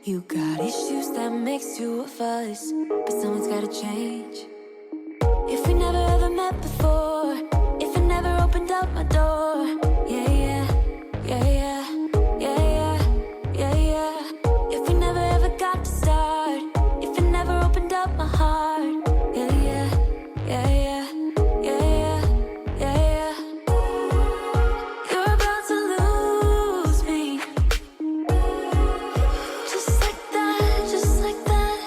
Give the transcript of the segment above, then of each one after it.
You got issues that makes you a fuss, but someone's gotta change. If we never ever met before, if I never opened up my door, yeah, yeah, yeah, yeah, yeah, yeah, yeah, yeah. If we never ever got to start, if I never opened up my heart, yeah, yeah, yeah, yeah, yeah, yeah, yeah, yeah. You're about to lose me, just like that, just like that.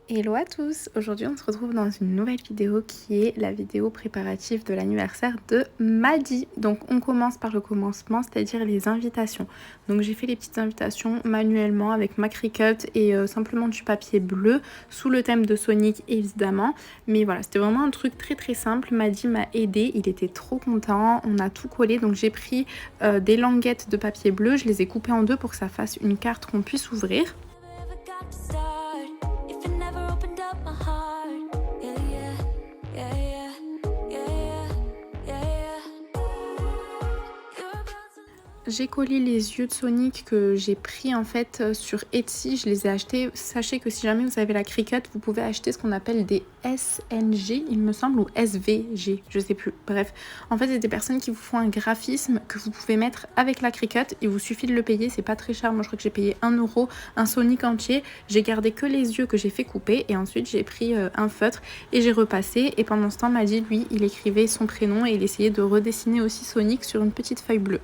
Hello à tous, aujourd'hui on se retrouve dans une nouvelle vidéo qui est la vidéo préparative de l'anniversaire de Maddy. Donc on commence par le commencement, c'est-à-dire les invitations. Donc j'ai fait les petites invitations manuellement avec ma Cricut et simplement du papier bleu sous le thème de Sonic évidemment. Mais voilà, c'était vraiment un truc très très simple. Maddy m'a aidé, il était trop content, on a tout collé. Donc j'ai pris des languettes de papier bleu, je les ai coupées en deux pour que ça fasse une carte qu'on puisse ouvrir. J'ai collé les yeux de Sonic que j'ai pris en fait sur Etsy, je les ai achetés. Sachez que si jamais vous avez la Cricut, vous pouvez acheter ce qu'on appelle des SNG, il me semble, ou SVG, je sais plus. Bref, en fait c'est des personnes qui vous font un graphisme que vous pouvez mettre avec la Cricut. Il vous suffit de le payer, c'est pas très cher. Moi je crois que j'ai payé 1 euro, un Sonic entier. J'ai gardé que les yeux que j'ai fait couper et ensuite j'ai pris un feutre et j'ai repassé. Et pendant ce temps, Maddy, lui, il écrivait son prénom et il essayait de redessiner aussi Sonic sur une petite feuille bleue.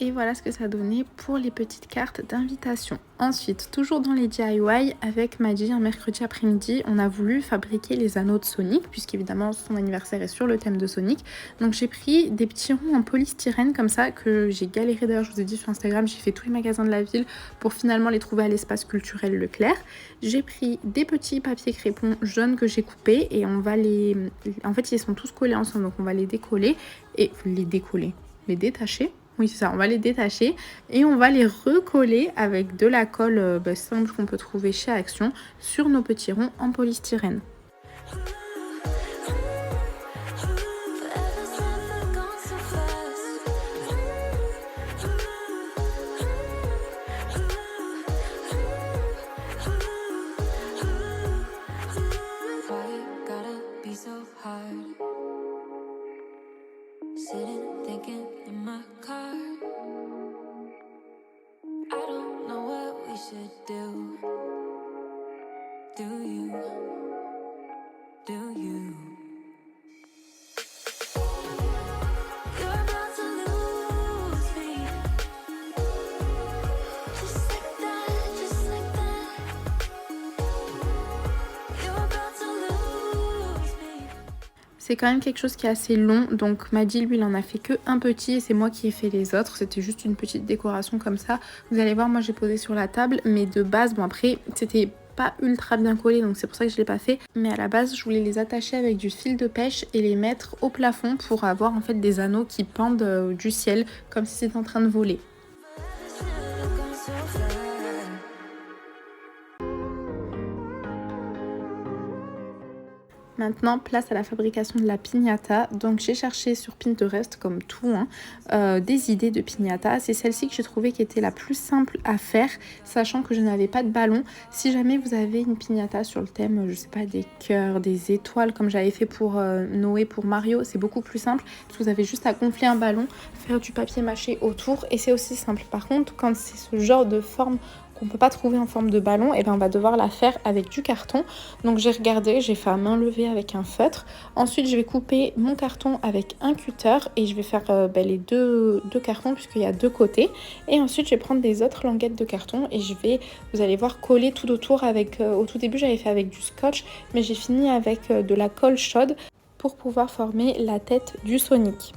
Et voilà ce que ça donnait pour les petites cartes d'invitation. Ensuite, toujours dans les DIY, avec Maddy, un mercredi après-midi, on a voulu fabriquer les anneaux de Sonic, puisqu'évidemment son anniversaire est sur le thème de Sonic. Donc j'ai pris des petits ronds en polystyrène comme ça, que j'ai galéré d'ailleurs, je vous ai dit sur Instagram, j'ai fait tous les magasins de la ville pour finalement les trouver à l'espace culturel Leclerc. J'ai pris des petits papiers crépons jaunes que j'ai coupés et on va les... En fait, ils sont tous collés ensemble, donc on va les décoller et... les détacher. Oui, c'est ça, on va les détacher et on va les recoller avec de la colle simple qu'on peut trouver chez Action sur nos petits ronds en polystyrène. C'est quand même quelque chose qui est assez long, donc Maddy lui il en a fait que un petit et c'est moi qui ai fait les autres. C'était juste une petite décoration comme ça. Vous allez voir, moi j'ai posé sur la table, mais de base, bon après c'était pas ultra bien collé, donc c'est pour ça que je l'ai pas fait. Mais à la base je voulais les attacher avec du fil de pêche et les mettre au plafond pour avoir en fait des anneaux qui pendent du ciel comme si c'était en train de voler. Maintenant, place à la fabrication de la piñata. Donc j'ai cherché sur Pinterest, comme tout, des idées de piñata. C'est celle-ci que j'ai trouvé qui était la plus simple à faire, sachant que je n'avais pas de ballon. Si jamais vous avez une piñata sur le thème, je sais pas, des cœurs, des étoiles, comme j'avais fait pour Noé, pour Mario, c'est beaucoup plus simple. Parce que vous avez juste à gonfler un ballon, faire du papier mâché autour et c'est aussi simple. Par contre, quand c'est ce genre de forme qu'on peut pas trouver en forme de ballon, et ben on va devoir la faire avec du carton. Donc j'ai regardé, j'ai fait à main levée avec un feutre. Ensuite je vais couper mon carton avec un cutter et je vais faire les deux cartons puisqu'il y a 2 côtés. Et ensuite je vais prendre des autres languettes de carton et je vais, vous allez voir, coller tout autour avec, au tout début j'avais fait avec du scotch, mais j'ai fini avec de la colle chaude pour pouvoir former la tête du Sonic.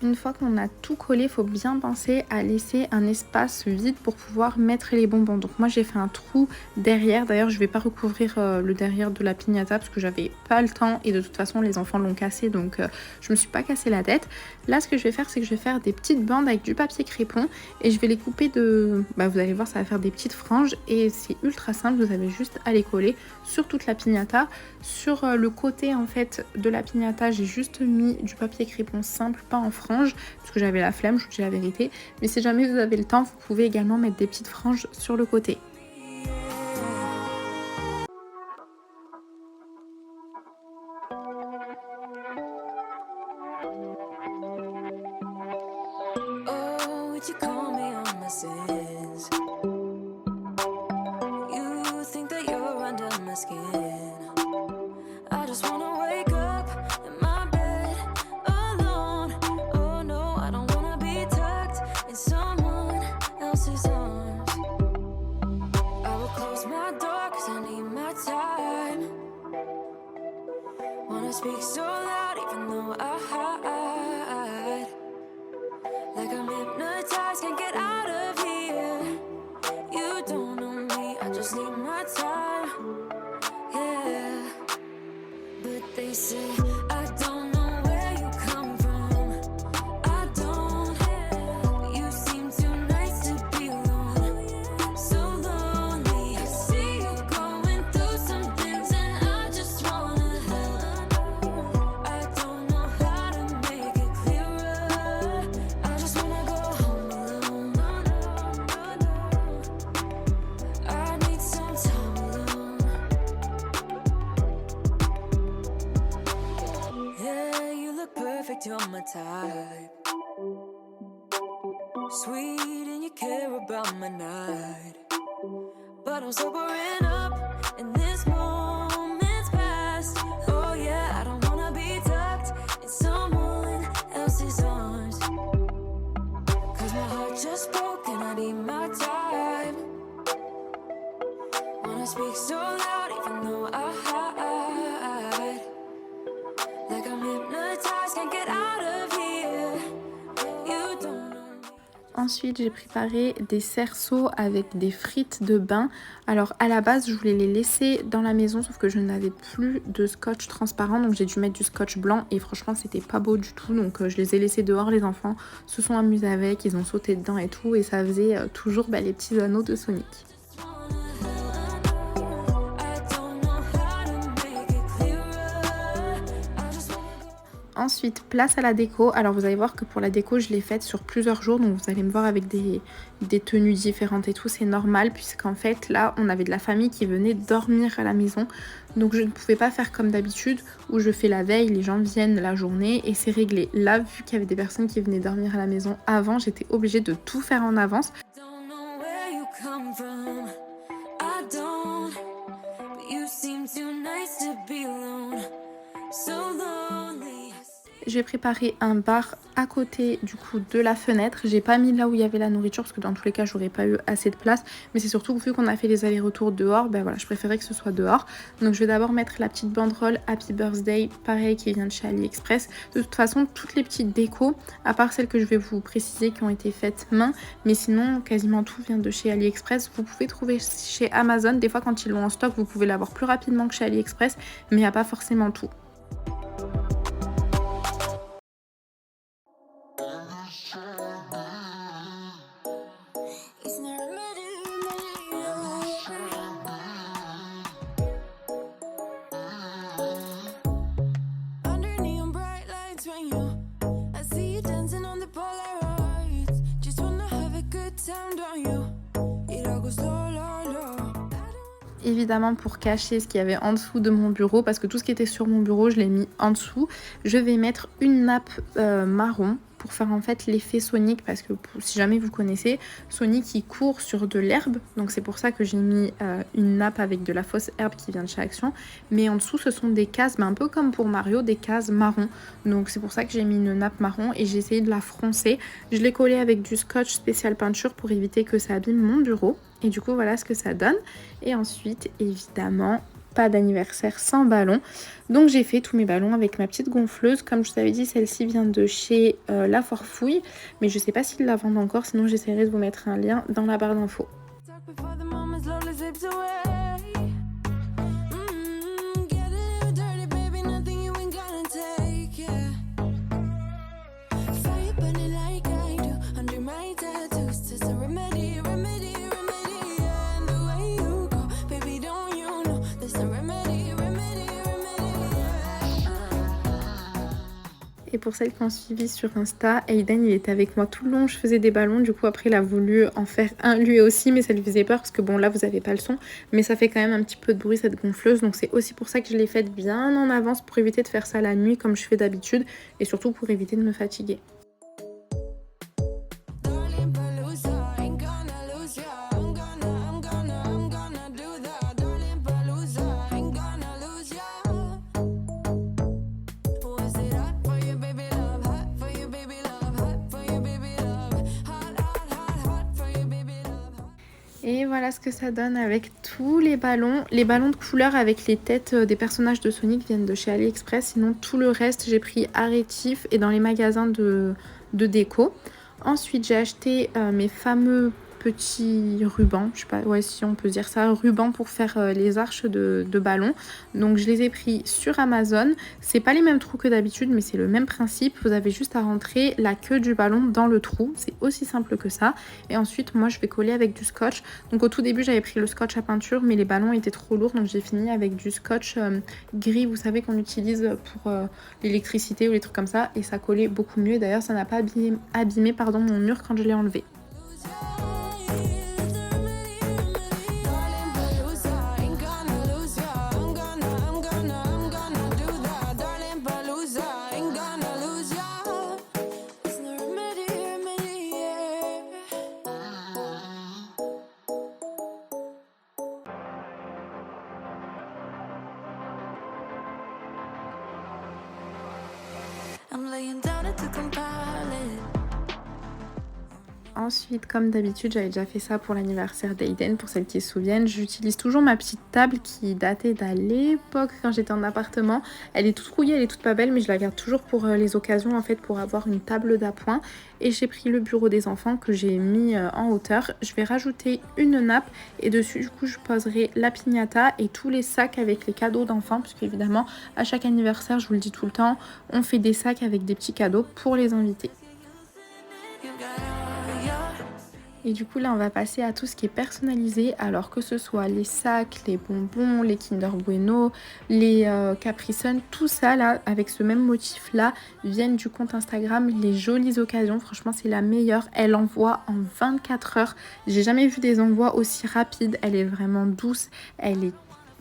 Une fois qu'on a tout collé, il faut bien penser à laisser un espace vide pour pouvoir mettre les bonbons. Donc moi j'ai fait un trou derrière. D'ailleurs je vais pas recouvrir le derrière de la piñata parce que j'avais pas le temps et de toute façon les enfants l'ont cassé, donc je me suis pas cassé la tête. Là ce que je vais faire, c'est que je vais faire des petites bandes avec du papier crépon et je vais les couper de... vous allez voir, ça va faire des petites franges et c'est ultra simple. Vous avez juste à les coller sur toute la piñata. Sur le côté en fait de la piñata, j'ai juste mis du papier crépon simple, pas en frange, parce que j'avais la flemme, je vous dis la vérité. Mais si jamais vous avez le temps, vous pouvez également mettre des petites franges sur le côté. Oh, would you call me on my sins? You think that you're under my skin. I just wanna wake up in my bed alone. Oh no, I don't wanna be tucked in someone else's arms. I will close my door cause I need my time. Wanna speak so loud even though I hide. Like I'm hypnotized, can't get out of here. You don't know me, I just need my time. Yeah. But they say I don't know where you come from. I don't. You seem too nice to be alone. So lonely. I see you going through some things and I just wanna help. I don't know how to make it clearer. I just wanna go home alone. I need some time alone. Yeah, you look perfect, you're my type. Sweet and you care about my night. But I'm sobering up and this moment's past. Oh yeah, I don't wanna be tucked in someone else's arms. Cause my heart just broke and I need my time. Wanna speak so loud even though I hide. Like I'm hypnotized, can't get out of here. You don't know me. Ensuite, j'ai préparé des cerceaux avec des frites de bain. Alors à la base, je voulais les laisser dans la maison, sauf que je n'avais plus de scotch transparent, donc j'ai dû mettre du scotch blanc et franchement, c'était pas beau du tout. Donc je les ai laissés dehors, les enfants se sont amusés avec, ils ont sauté dedans et tout, et ça faisait toujours les petits anneaux de Sonic. Ensuite, place à la déco. Alors vous allez voir que pour la déco, je l'ai faite sur plusieurs jours. Donc vous allez me voir avec des tenues différentes et tout. C'est normal puisqu'en fait là, on avait de la famille qui venait dormir à la maison. Donc je ne pouvais pas faire comme d'habitude où je fais la veille, les gens viennent la journée et c'est réglé. Là, vu qu'il y avait des personnes qui venaient dormir à la maison avant, j'étais obligée de tout faire en avance. Don't know where you come from. I don't. But you seem too nice to be alone. So lonely. J'ai préparé un bar à côté du coup de la fenêtre. J'ai pas mis là où il y avait la nourriture parce que dans tous les cas j'aurais pas eu assez de place. Mais c'est surtout que vu qu'on a fait les allers-retours dehors, ben voilà, je préférais que ce soit dehors. Donc je vais d'abord mettre la petite banderole Happy Birthday, pareil qui vient de chez AliExpress. De toute façon, toutes les petites décos, à part celles que je vais vous préciser qui ont été faites main, mais sinon quasiment tout vient de chez AliExpress. Vous pouvez trouver chez Amazon. Des fois quand ils l'ont en stock, vous pouvez l'avoir plus rapidement que chez AliExpress, mais il n'y a pas forcément tout. Évidemment pour cacher ce qu'il y avait en dessous de mon bureau, parce que tout ce qui était sur mon bureau je l'ai mis en dessous, je vais mettre une nappe marron pour faire en fait l'effet Sonic, parce que si jamais vous connaissez, Sonic il court sur de l'herbe, donc c'est pour ça que j'ai mis une nappe avec de la fausse herbe qui vient de chez Action, mais en dessous ce sont des cases, mais un peu comme pour Mario, des cases marron, donc c'est pour ça que j'ai mis une nappe marron et j'ai essayé de la froncer. Je l'ai collée avec du scotch spécial peinture pour éviter que ça abîme mon bureau, et du coup voilà ce que ça donne. Et ensuite évidemment pas d'anniversaire sans ballon, donc j'ai fait tous mes ballons avec ma petite gonfleuse. Comme je vous avais dit, celle-ci vient de chez La Forfouille, mais je sais pas s'ils la vendent encore, sinon j'essaierai de vous mettre un lien dans la barre d'infos. Et pour celles qui ont suivi sur Insta, Aiden il était avec moi tout le long, je faisais des ballons, du coup après il a voulu en faire un lui aussi, mais ça lui faisait peur parce que bon là vous avez pas le son, mais ça fait quand même un petit peu de bruit cette gonfleuse, donc c'est aussi pour ça que je l'ai faite bien en avance pour éviter de faire ça la nuit comme je fais d'habitude et surtout pour éviter de me fatiguer. Et voilà ce que ça donne avec tous les ballons. Les ballons de couleur avec les têtes des personnages de Sonic viennent de chez AliExpress. Sinon tout le reste j'ai pris à Rétif et dans les magasins de déco. Ensuite j'ai acheté mes fameux petits rubans, je sais pas ouais, si on peut dire ça, rubans pour faire les arches de ballon. Donc je les ai pris sur Amazon. C'est pas les mêmes trous que d'habitude, mais c'est le même principe. Vous avez juste à rentrer la queue du ballon dans le trou. C'est aussi simple que ça. Et ensuite moi je vais coller avec du scotch. Donc au tout début j'avais pris le scotch à peinture, mais les ballons étaient trop lourds, donc j'ai fini avec du scotch gris, vous savez qu'on utilise pour l'électricité ou les trucs comme ça, et ça collait beaucoup mieux. D'ailleurs ça n'a pas abîmé mon mur quand je l'ai enlevé. I'm laying down it to compile it. Ensuite, comme d'habitude, j'avais déjà fait ça pour l'anniversaire d'Aiden, pour celles qui se souviennent. J'utilise toujours ma petite table qui datait d'à l'époque quand j'étais en appartement. Elle est toute rouillée, elle est toute pas belle, mais je la garde toujours pour les occasions, en fait, pour avoir une table d'appoint. Et j'ai pris le bureau des enfants que j'ai mis en hauteur. Je vais rajouter une nappe et dessus, du coup, je poserai la piñata et tous les sacs avec les cadeaux d'enfants, puisque évidemment, à chaque anniversaire, je vous le dis tout le temps, on fait des sacs avec des petits cadeaux pour les invités. Et du coup là on va passer à tout ce qui est personnalisé, alors que ce soit les sacs, les bonbons, les Kinder Bueno, les Capri Sun, tout ça là avec ce même motif là viennent du compte Instagram Les Jolies Occasions. Franchement c'est la meilleure, elle envoie en 24 heures. J'ai jamais vu des envois aussi rapides, elle est vraiment douce,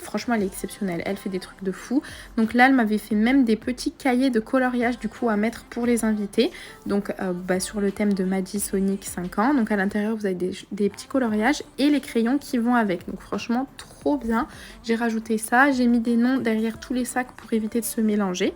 franchement elle est exceptionnelle, elle fait des trucs de fou. Donc là elle m'avait fait même des petits cahiers de coloriage du coup à mettre pour les invités. Donc sur le thème de Maddie Sonic 5 ans. Donc à l'intérieur vous avez des petits coloriages et les crayons qui vont avec. Donc franchement trop bien. J'ai rajouté ça, j'ai mis des noms derrière tous les sacs pour éviter de se mélanger.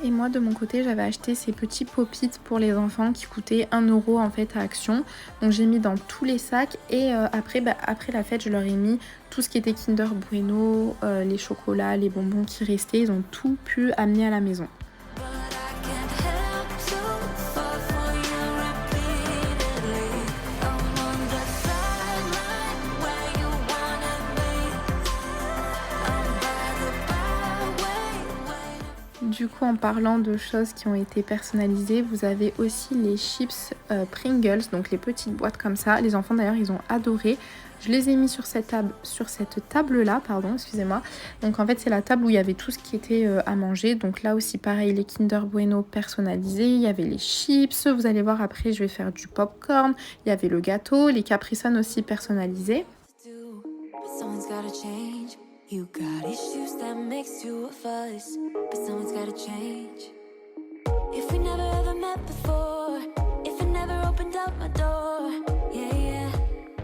Et moi de mon côté j'avais acheté ces petits pop-it pour les enfants qui coûtaient 1 euro en fait à Action. Donc j'ai mis dans tous les sacs et après la fête je leur ai mis tout ce qui était Kinder Bueno, les chocolats, les bonbons qui restaient. Ils ont tout pu amener à la maison. Du coup, en parlant de choses qui ont été personnalisées, vous avez aussi les chips Pringles, donc les petites boîtes comme ça. Les enfants d'ailleurs, ils ont adoré. Je les ai mis sur cette table-là, pardon, excusez-moi. Donc en fait, c'est la table où il y avait tout ce qui était à manger. Donc là aussi, pareil, les Kinder Bueno personnalisés. Il y avait les chips. Vous allez voir après, je vais faire du popcorn. Il y avait le gâteau, les Capri Sun aussi personnalisés. You got issues that makes you a fuss, but someone's gotta change. If we never ever met before, if it never opened up my door, yeah, yeah,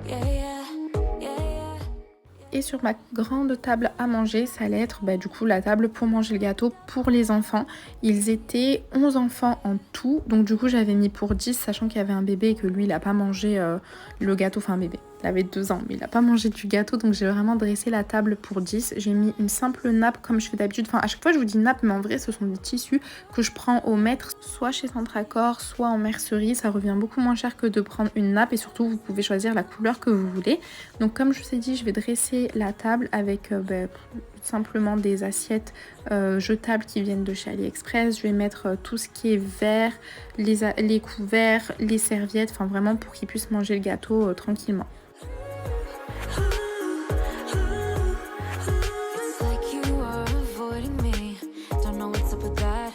yeah, yeah, yeah, yeah. Et sur ma grande table à manger, ça allait être du coup la table pour manger le gâteau pour les enfants. Ils étaient 11 enfants en tout, donc du coup j'avais mis pour 10, sachant qu'il y avait un bébé et que lui il a pas mangé le gâteau, enfin un bébé. Il avait 2 ans, mais il n'a pas mangé du gâteau, donc j'ai vraiment dressé la table pour 10. J'ai mis une simple nappe comme je fais d'habitude. Enfin, à chaque fois je vous dis nappe, mais en vrai ce sont des tissus que je prends au mètre, soit chez Centracor, soit en mercerie. Ça revient beaucoup moins cher que de prendre une nappe et surtout vous pouvez choisir la couleur que vous voulez. Donc comme je vous ai dit, je vais dresser la table avec simplement des assiettes jetables qui viennent de chez AliExpress. Je vais mettre tout ce qui est verre, les couverts, les serviettes, enfin vraiment pour qu'ils puissent manger le gâteau tranquillement. It's like you are avoiding me. Don't know what's up with that.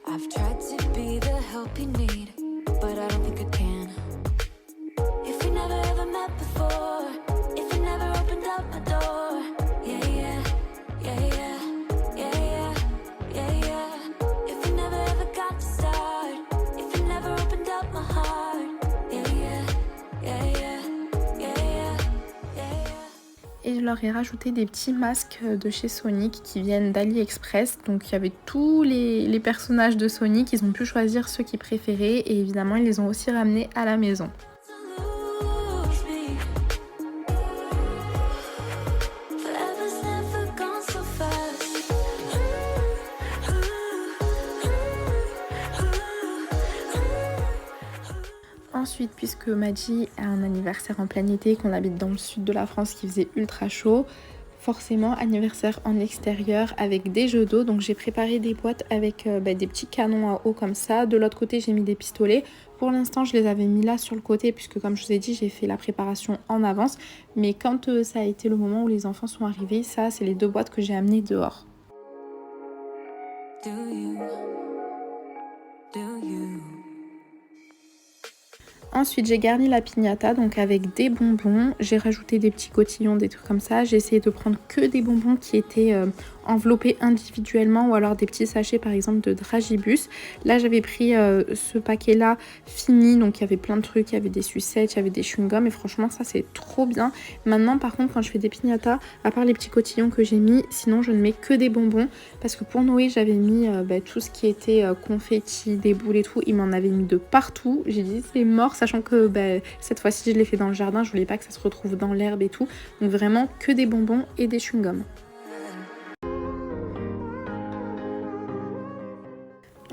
I've tried to be the help you need, but I don't think I can. If we never ever met before, if you never opened up my door, yeah, yeah, yeah, yeah, yeah, yeah, yeah, yeah. If we never ever got to start, if you never opened up my heart, yeah, yeah, yeah, yeah. Et je leur ai rajouté des petits masques de chez Sonic qui viennent d'AliExpress. Donc il y avait tous les personnages de Sonic, ils ont pu choisir ceux qu'ils préféraient et évidemment ils les ont aussi ramenés à la maison. Ensuite, puisque Maddie a un anniversaire en plein été, qu'on habite dans le sud de la France qui faisait ultra chaud, forcément anniversaire en extérieur avec des jeux d'eau. Donc j'ai préparé des boîtes avec des petits canons à eau comme ça. De l'autre côté j'ai mis des pistolets. Pour l'instant je les avais mis là sur le côté puisque comme je vous ai dit j'ai fait la préparation en avance. Mais quand ça a été le moment où les enfants sont arrivés, ça c'est les 2 boîtes que j'ai amenées dehors. Ensuite j'ai garni la piñata donc avec des bonbons, j'ai rajouté des petits cotillons, des trucs comme ça. J'ai essayé de prendre que des bonbons qui étaient enveloppés individuellement ou alors des petits sachets par exemple de Dragibus. Là j'avais pris ce paquet là fini, donc il y avait plein de trucs, il y avait des sucettes, il y avait des chewing-gums et franchement ça c'est trop bien. Maintenant par contre quand je fais des piñatas, à part les petits cotillons que j'ai mis, sinon je ne mets que des bonbons parce que pour Noé j'avais mis tout ce qui était confetti, des boules et tout, il m'en avait mis de partout. J'ai dit c'est mort, sachant que cette fois-ci je l'ai fait dans le jardin, je voulais pas que ça se retrouve dans l'herbe et tout, donc vraiment que des bonbons et des chewing-gums.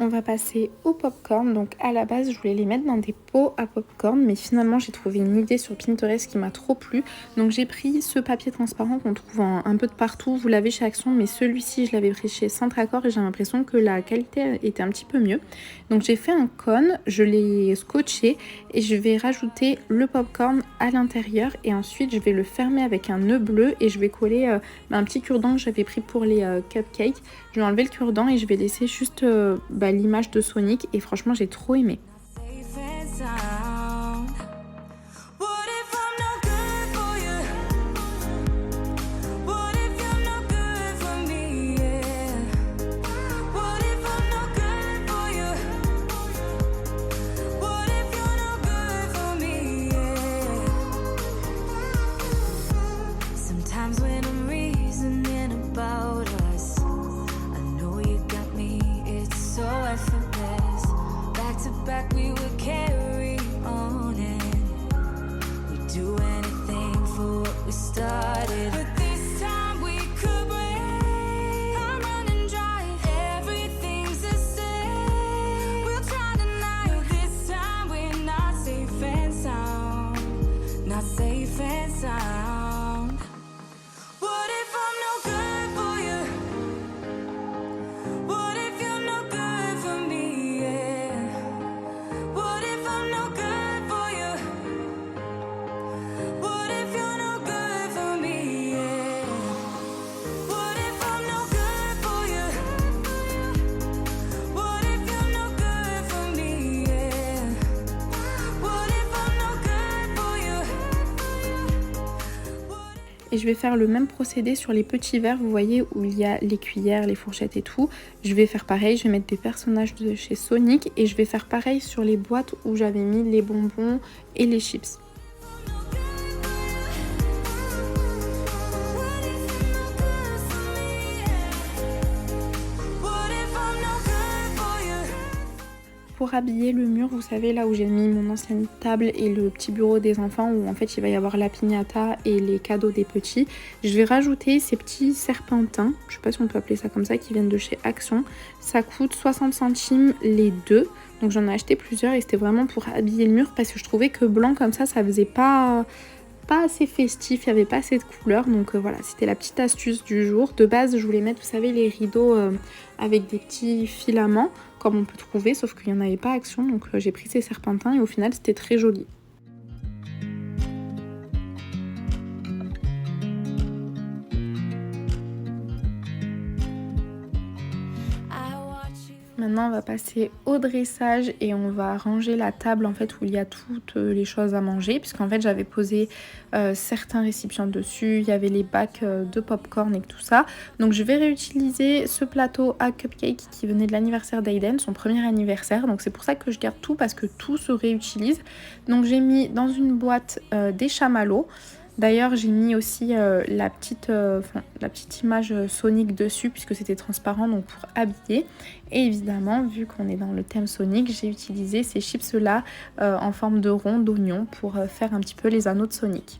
On va passer au popcorn. Donc à la base je voulais les mettre dans des pots à popcorn, mais finalement j'ai trouvé une idée sur Pinterest qui m'a trop plu. Donc j'ai pris ce papier transparent qu'on trouve un peu de partout, vous l'avez chez Action, mais celui-ci je l'avais pris chez Centre Accord et j'ai l'impression que la qualité était un petit peu mieux. Donc j'ai fait un cône, je l'ai scotché et je vais rajouter le popcorn à l'intérieur et ensuite je vais le fermer avec un nœud bleu et je vais coller un petit cure-dent que j'avais pris pour les cupcakes. Je vais enlever le cure-dent et je vais laisser juste l'image de Sonic et franchement j'ai trop aimé. Et je vais faire le même procédé sur les petits verres, vous voyez, où il y a les cuillères, les fourchettes et tout. Je vais faire pareil, je vais mettre des personnages de chez Sonic et je vais faire pareil sur les boîtes où j'avais mis les bonbons et les chips. Pour habiller le mur, vous savez là où j'ai mis mon ancienne table et le petit bureau des enfants où en fait il va y avoir la piñata et les cadeaux des petits, je vais rajouter ces petits serpentins, je sais pas si on peut appeler ça comme ça, qui viennent de chez Action. Ça coûte 60 centimes les deux, donc j'en ai acheté plusieurs et c'était vraiment pour habiller le mur parce que je trouvais que blanc comme ça faisait pas assez festif, il n'y avait pas assez de couleurs, donc voilà, c'était la petite astuce du jour. De base je voulais mettre, vous savez, les rideaux avec des petits filaments comme on peut trouver, sauf qu'il n'y en avait pas à Action, donc j'ai pris ces serpentins et au final c'était très joli. Maintenant on va passer au dressage et on va ranger la table en fait où il y a toutes les choses à manger, puisqu'en fait j'avais posé certains récipients dessus, il y avait les bacs de popcorn et tout ça. Donc je vais réutiliser ce plateau à cupcake qui venait de l'anniversaire d'Aiden, son premier anniversaire, donc c'est pour ça que je garde tout parce que tout se réutilise. Donc j'ai mis dans une boîte des chamallows. D'ailleurs j'ai mis aussi la petite image Sonic dessus puisque c'était transparent, donc pour habiller. Et évidemment vu qu'on est dans le thème Sonic, j'ai utilisé ces chips là en forme de rond d'oignon pour faire un petit peu les anneaux de Sonic.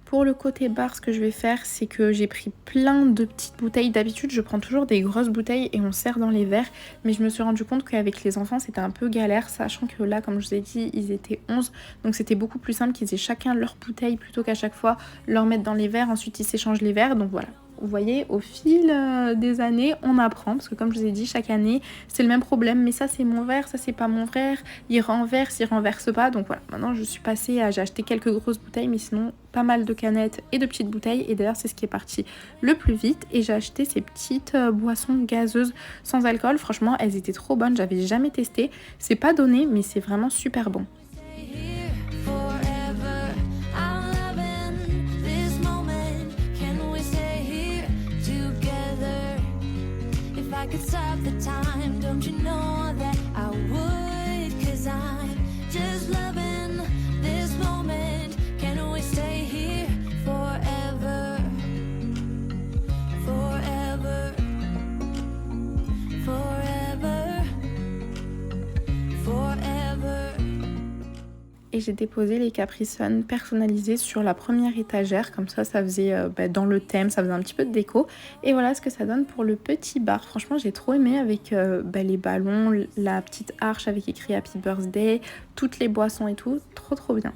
Pour le côté bar, ce que je vais faire, c'est que j'ai pris plein de petites bouteilles. D'habitude, je prends toujours des grosses bouteilles et on sert dans les verres. Mais je me suis rendu compte qu'avec les enfants, c'était un peu galère, sachant que là, comme je vous ai dit, ils étaient 11. Donc c'était beaucoup plus simple qu'ils aient chacun leur bouteille plutôt qu'à chaque fois leur mettre dans les verres. Ensuite, ils s'échangent les verres. Donc voilà. Vous voyez, au fil des années, on apprend, parce que comme je vous ai dit, chaque année, c'est le même problème. Mais ça, c'est mon verre, ça, c'est pas mon verre. Il renverse pas. Donc voilà, maintenant, je suis passée à... J'ai acheté quelques grosses bouteilles, mais sinon, pas mal de canettes et de petites bouteilles. Et d'ailleurs, c'est ce qui est parti le plus vite. Et j'ai acheté ces petites boissons gazeuses sans alcool. Franchement, elles étaient trop bonnes. J'avais jamais testé. C'est pas donné, mais c'est vraiment super bon. I could stop the time, don't you know that I would? 'Cause I'm just loving this moment. Can we stay here forever? Forever. Forever. Forever. Et j'ai déposé les Capri Sun personnalisés sur la première étagère, comme ça faisait dans le thème, ça faisait un petit peu de déco. Et voilà ce que ça donne pour le petit bar. Franchement j'ai trop aimé avec les ballons, la petite arche avec écrit Happy Birthday, toutes les boissons et tout, trop bien.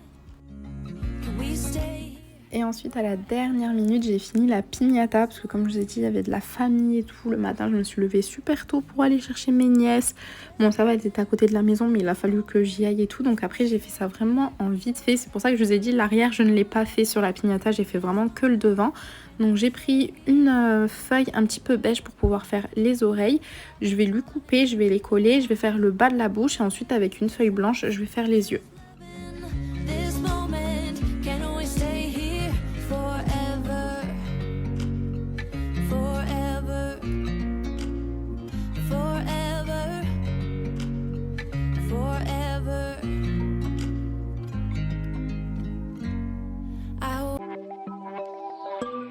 Can we stay? Et ensuite à la dernière minute j'ai fini la piñata parce que comme je vous ai dit il y avait de la famille et tout. Le matin je me suis levée super tôt pour aller chercher mes nièces. Bon ça va, elles étaient à côté de la maison mais il a fallu que j'y aille et tout. Donc après j'ai fait ça vraiment en vite fait. C'est pour ça que je vous ai dit l'arrière je ne l'ai pas fait sur la piñata. J'ai fait vraiment que le devant. Donc j'ai pris une feuille un petit peu beige pour pouvoir faire les oreilles. Je vais lui couper, je vais les coller, je vais faire le bas de la bouche et ensuite avec une feuille blanche je vais faire les yeux. This moment, can we stay here forever? Forever. Forever. Forever.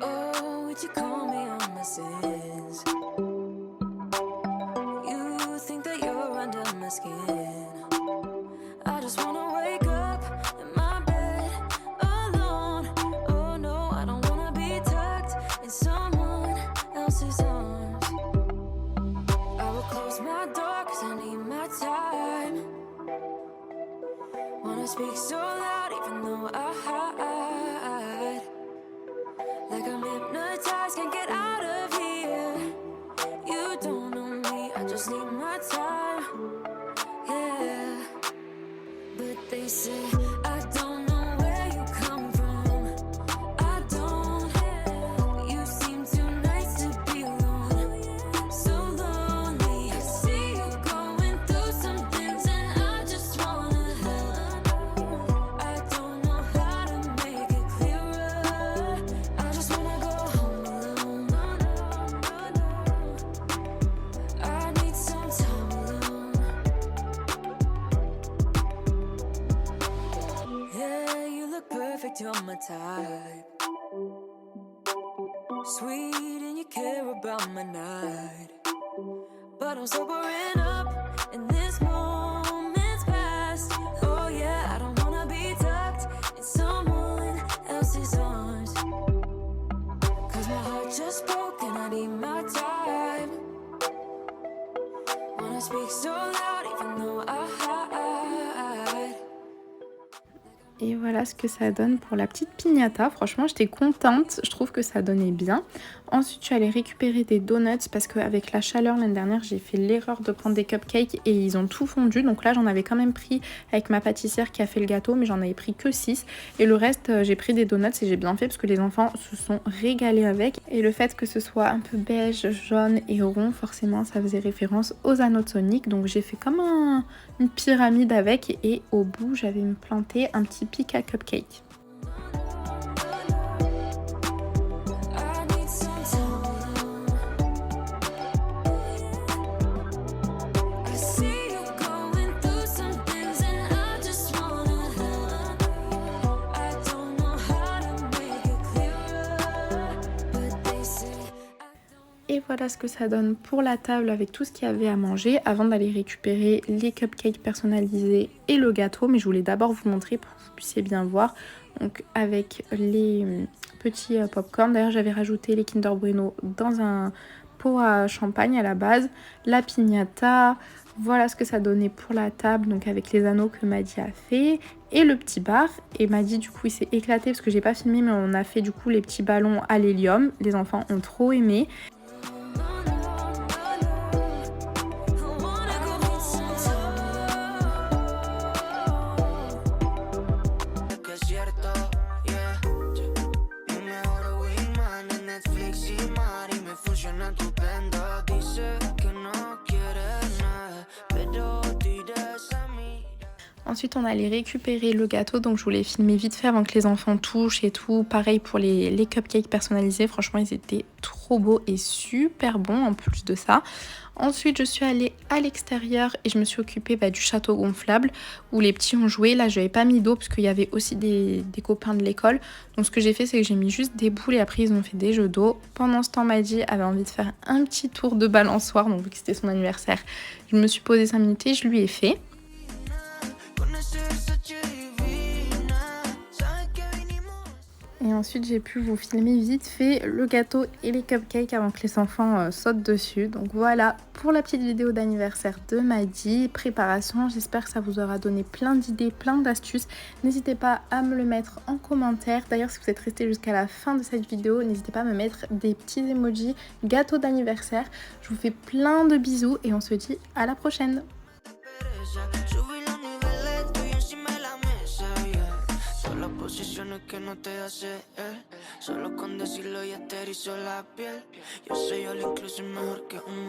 Oh, would you call me on my sins? You think that you're under my skin. I just wanna wake up in my bed alone. Oh no, I don't wanna be tucked in someone else's arms. I will close my door 'cause I need my time. Wanna speak so loud even though I hide. Like I'm hypnotized, can't get out of here. You don't know me, I just need my time. Yeah. But they say I don't know where you come from. I don't. You seem too nice to be alone. So lonely. I see you going through some things and I just wanna help. I don't know how to make it clearer. I just wanna go home alone. I need some time alone. Yeah, you look perfect, you're my type. Sweet and you care about my night. But I'm sobering up and this moment's past. Oh yeah, I don't wanna be tucked in someone else's arms. 'Cause my heart just broke and I need my time. Wanna speak so loud even though I hide. Et voilà ce que ça donne pour la petite piñata. Franchement, j'étais contente. Je trouve que ça donnait bien. Ensuite, je suis allée récupérer des donuts parce qu'avec la chaleur l'année dernière, j'ai fait l'erreur de prendre des cupcakes et ils ont tout fondu. Donc là, j'en avais quand même pris avec ma pâtissière qui a fait le gâteau, mais j'en avais pris que 6. Et le reste, j'ai pris des donuts et j'ai bien fait parce que les enfants se sont régalés avec. Et le fait que ce soit un peu beige, jaune et rond, forcément, ça faisait référence aux anneaux de Sonic. Donc j'ai fait comme une pyramide avec et au bout, j'avais planté un petit pic à cupcake. I need some time alone. I see you going through some things and I just wanna help. I don't know how to make it clearer, but they say Et voilà ce que ça donne pour la table avec tout ce qu'il y avait à manger avant d'aller récupérer les cupcakes personnalisés et le gâteau. Mais je voulais d'abord vous montrer pour que vous puissiez bien voir. Donc avec les petits popcorn. D'ailleurs j'avais rajouté les Kinder Bueno dans un pot à champagne à la base. La piñata. Voilà ce que ça donnait pour la table, donc avec les anneaux que Maddy a fait. Et le petit bar. Et Maddy du coup il s'est éclaté parce que j'ai pas filmé mais on a fait du coup les petits ballons à l'hélium. Les enfants ont trop aimé. Ensuite, on allait récupérer le gâteau, donc je voulais filmer vite fait avant que les enfants touchent et tout. Pareil pour les cupcakes personnalisés, franchement, ils étaient trop beaux et super bons en plus de ça. Ensuite, je suis allée à l'extérieur et je me suis occupée du château gonflable où les petits ont joué. Là, je n'avais pas mis d'eau parce qu'il y avait aussi des copains de l'école. Donc, ce que j'ai fait, c'est que j'ai mis juste des boules et après, ils ont fait des jeux d'eau. Pendant ce temps, Maddy avait envie de faire un petit tour de balançoire. Donc, vu que c'était son anniversaire, je me suis posée 5 minutes et je lui ai fait. Et ensuite, j'ai pu vous filmer vite fait le gâteau et les cupcakes avant que les enfants sautent dessus. Donc voilà pour la petite vidéo d'anniversaire de Maddy. Préparation, j'espère que ça vous aura donné plein d'idées, plein d'astuces. N'hésitez pas à me le mettre en commentaire. D'ailleurs, si vous êtes resté jusqu'à la fin de cette vidéo, n'hésitez pas à me mettre des petits emojis gâteau d'anniversaire. Je vous fais plein de bisous et on se dit à la prochaine. Posiciones que no te hace solo con decirlo ya te erizó la piel. Yo soy all inclusive mejor que un